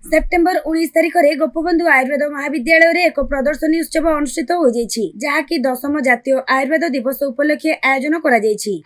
September 19 तारिख में गोपबंधु आयुर्वेद महाविद्यालय रे एक प्रदर्शनी उत्सव अनुष्ठित हो जहाँकि 10th जातीय आयुर्वेद दिवस उपलक्षे आयोजन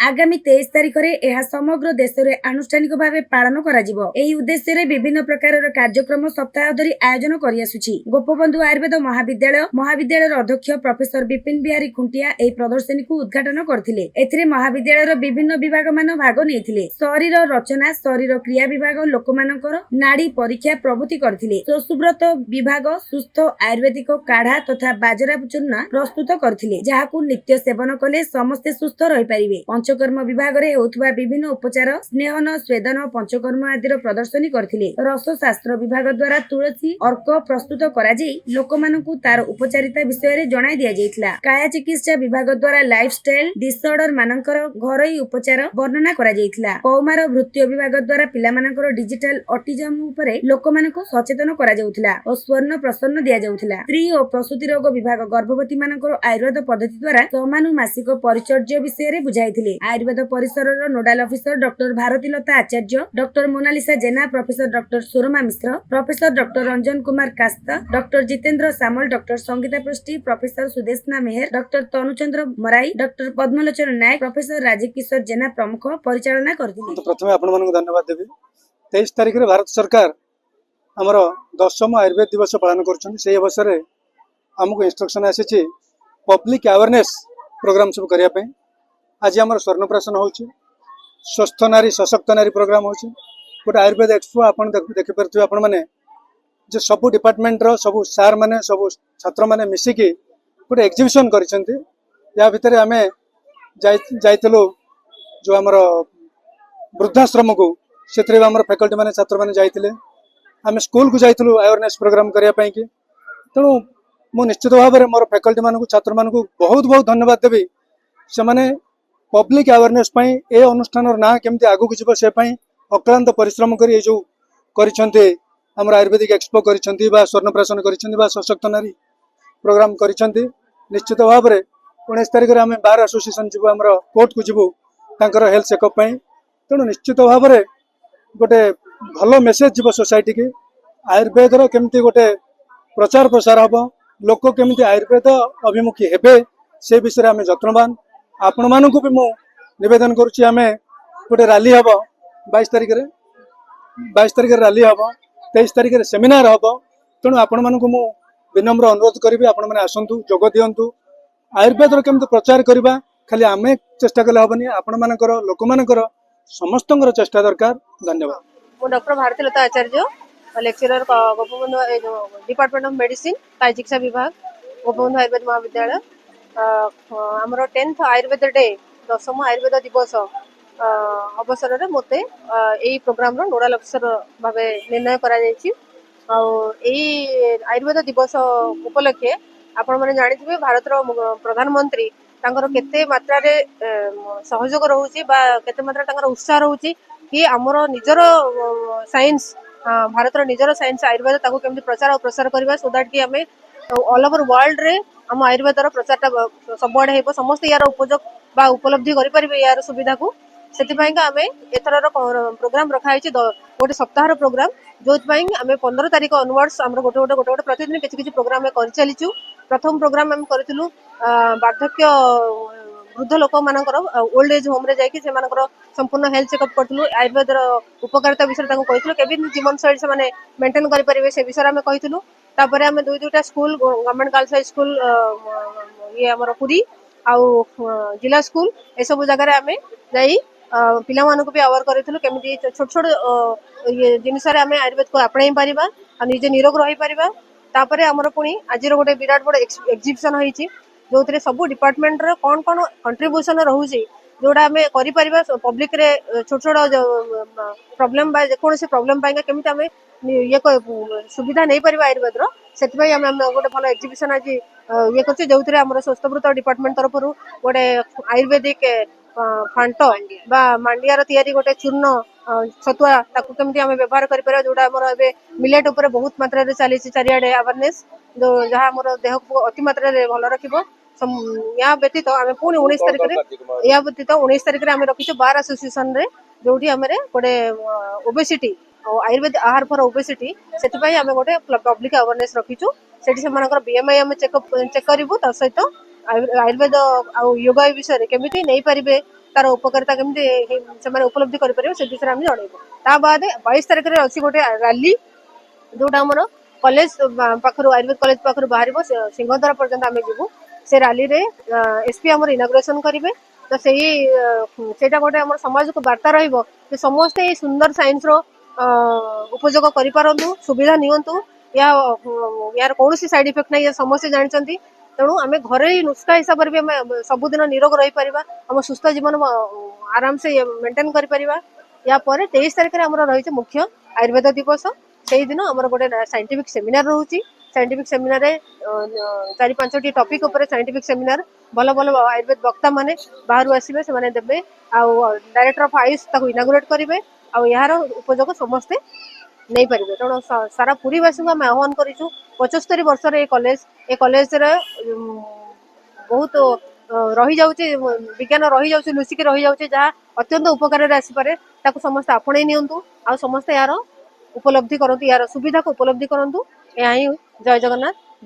आगामी 23 तारिख में समग्र देश में आनुष्ठानिक भाव पालन उद्देश्य रे विभिन्न प्रकार कार्यक्रम सप्ताह धरी आयोजन करियासुछि। गोपबंधु आयुर्वेद महाविद्यालय अध्यक्ष प्रोफेसर विपिन बिहारी खुंटिया एही प्रदर्शनी को उद्घाटन करथिले। एथिरे महाविद्यालय विभिन्न विभाग मान भाग नेइथिले। शरीर रचना, शरीर क्रिया विभाग, लोकमानकर नाड़ी परीक्षा प्रभृति करथिले। सुब्रत विभाग सुस्थ आयुर्वेदिक काढ़ा तथा बाजरा चूर्ण प्रस्तुत करथिले, जहाकु नित्य सेवन कले समस्ते सुस्थ रहि परिबे। पंचकर्म विभाग रे होतबा विभिन्न उपचार, स्नेहन, स्वेदन, पंचकर्म आदिर प्रदर्शनी करथिले। रस शास्त्र विभाग द्वारा तुलसी अर्क प्रस्तुत करा जाई लोकमानकु तार उपचारिता विषय रे जणाई दिया जायतिला। काया चिकित्सा विभाग द्वारा लाइफस्टाइल डिसऑर्डर मानकर घरोई उपचार वर्णना करा जायतिला। कौमार भृत्य विभाग द्वारा पिला मानकर डिजिटल ऑटिज्म उपरे लोकमानकु सचेतन करा जाउथिला और स्वर्ण प्रसन्न दिया जाउथिला। स्त्री और प्रसूति रोग विभाग गर्भवती मानकर आयुर्वेद पद्धति द्वारा समानुमासिक परिचर्या विषय रे बुझाइथिले। आयुर्वेद परिसरर nodal officer doctor Bharati Lata Acharya, doctor Monalisa Jena, professor doctor Surama Mishra, professor doctor Ranjan Kumar Kasta, doctor Jitendra Samal, doctor Sangeeta Prusty, professor Sudeshna Meher, doctor Tanuchandra Marai, doctor Padmalochan Nayak, professor Rajiv Kishore Jena प्रमुख परिचालना करथिले। तो प्रथमे आपण मानक धन्यवाद देबी। 23 तारिख रे भारत सरकार आमर 10th आयुर्वेद दिवस पालन कर अवसर में आमको इंस्ट्रक्शन आसी पब्लिक अवेयरनेस प्रोग्राम सब करने। आज आम स्वर्णप्राशन हो स्वस्थ नारी सशक्त नारी प्रोग्राम हो गोटे आयुर्वेद एक्सपो आप देखिपे आपण मैंने जो सब डिपार्टमेंट सब सार मैंने सब छात्र मैंने मिसिकी गोटे एग्जिबिशन कर भितर आम जाइलु जो आमर वृद्धाश्रम को से फैकल्टी मैंने छात्र मैंने जाइए आम स्कूल को जाइलु अवेयरनेस प्रोग्राम करने की। तेणु मु निश्चित भाव में मोर फैकल्टी मानक छात्र मानक बहुत बहुत धन्यवाद देवी। से माने पब्लिक अवेयरनेस ए अनुष्ठान ना केमती आगु को जीव से अक्लांत परिश्रम कर जो कर आयुर्वेदिक एक्सपो कर स्वर्णप्राशन कर सशक्त नारी प्रोग्राम कर निश्चित भाव में 19 तारिख में आम बार एसोसिएशन जीव आम कोर्ट को जीवु हेल्थ चेकअप। तेणु निश्चित भाव में गोटे भल मेसेज जीव सोसाइटी की आयुर्वेद केमती गोटे प्रचार प्रसार हम लोक केमती आयुर्वेद अभिमुखी हेबे से विषय आम जत्नवान। आपण मानक भी मु निवेदन करुच्ची आम गोटे रैली हम 22 तारिख रैली हम 23 तारिख सेमिनार हम। तेणु आपण मानक मु विनम्र अनुरोध करी आपण मैंने आसतु जोग दिंतु आयुर्वेद केमती प्रचार करवा। खाली आम चेष्टा कले हेनी आपण मानकर लोक मानकर समस्त चेष्टा दरकार। धन्यवाद। Doctor Bharati Lata Acharya, lecturer Gopabandhu department of medicine काया चिकित्सा विभाग गोपबंधु आयुर्वेद महाविद्यालय। आमर 10th Ayurveda day 10th Ayurveda दिवस अवसर में मत यही प्रोग्राम नोडाल अफिसर भाव निर्णय करा आयुर्वेद दिवस उपलक्षे आपण मैंने जानी भारत प्रधानमंत्री केते मात्रा रे सहयोग रोचे केते मात्रा उत्साह रोचे कि आमर निजर साइंस भारत निजर साइंस आयुर्वेद ताको केमती प्रचार और प्रसार करबा सो दैट कि आमे ऑल ओवर वर्ल्ड रे हम आयुर्वेद प्रचारटा सबआडे हेबो समस्त यार उपयोग बा उपलब्धि करि परिबे यार सुविधा को। सेति पई का आमे एथरर प्रोग्राम रखा है गोटे सप्ताह प्रोग्राम जो आमे 15 तारिख ऑनवर्ड्स आम गोटे प्रतिदिन किछि प्रोग्राम कर चलीचु। प्रथम प्रोग्राम आम करथिलु वार्धक्य वृद्ध लोक मानकर ओल्ड एज होम रे जाइए से संपूर्ण हेल्थ चेकअप करूँ आयुर्वेद उपकारिता विषय कहूँ केबिन जीवन शैली से मेंटेन करेंगे से विषय में कहूँ। तापर आम दुईटा school government girls high school ये आमर पुरी आउ जिला स्कूल ए सब जगह आम जाई पिला मानक भी अवेयर करूँ केमी छोट छोट ये जिनस आयुर्वेद को आपणाई पारिबा आ निजे निरोग रही पारिबा। तापर आमर पुणी आज गोटे विराट बड़ एक्जिबिशन होईची जो थे सब डिपार्टमेंट रे कौन कौन कंट्रीब्यूशन रोचे जोड़ा आम कर पब्लिक रे छोट छोट प्रॉब्लम जेकोसी प्रॉब्लम केमी आम ये सुविधा नहीं पार आयुर्वेद से गोटे भल एक्जिबिशन आज ये कर जो आम स्वस्थव्रत डिपार्टमेंट तरफ गोटे आयुर्वेदिक फांट बा मांडियार तैयारी गोटे चूर्ण छतुआ ताकू केमती आम व्यवहार कर जोड़ा आम मिलेट उपर बहुत मात्रा चली चारिआडे अवेयरनेस जो जहाँ आम देह को अति मात्रा भल रखिबो। या व्यतीत आम पुणी 19 तारिख 19 तारिख आम रखीचु बार एसोसिएशन रे जो गोटे ओबेसिटी आयुर्वेद आहार फॉर ओबेसिटी से आम गोटे पब्लिक अवेयरनेस रखीचु सेठी सेमानकर बीएमआई आम चेक करूँ ता सहित आयुर्वेद आ योगा विषय केमिति नहीं पारे तार उपकारिता केमिति से उपलब्धि करेंगे से विषय आम जनइबू ता बाद 22 तारिख में अच्छी गोटे रैली जोटा आमर कॉलेज पाखर आयुर्वेद कॉलेज पाखर बाहर सिंहद्वार पर्यंत आम जीवु से रैली रे एसपी आमर इनाग्रेशन करेंगे तो सेटा गोटे आम समाज को वार्ता रहिबो कि समस्ते ये सुंदर साइंस रो उपयोग करिपारंतु सुविधा नियंतु या यार कौन साइड इफेक्ट नहीं समस्ते जानते तेणु आम घरे नुस्खा हिसाब से सबुदिन निरोग रही पारिबा आम सुस्थ जीवन आराम से मेंटेन करि परिबा या पर 23 तारिख में आमर रही मुख्य आयुर्वेद दिवस से दिन आमर गोटे साइंटिफिक सेमिनार रोची साइंटिफिक सेमिनार 4-5टी टॉपिक ऊपर साइंटिफिक सेमिनार भल भल आयुर्वेद वक्ता माने बाहर आसबे से देवे डायरेक्टर ऑफ आयुष ताको इनागुरेट करेंगे आर उपयोग समस्ते नहीं पारे तेणु सारा पुरीवासी को आम आह्वान करूँ 75 वर्ष ये कॉलेज बहुत रही जाऊँगी विज्ञान रही जाऊँगी लुचिकी रही जाऊँगी जहाँ अत्यंत उपकार आसपे समस्ते आपणे नियंतु आ समस्ते यार उपलब्धि करंतु यार सुविधा को उपलब्धि करंतु यह ही जय जगन्नाथ।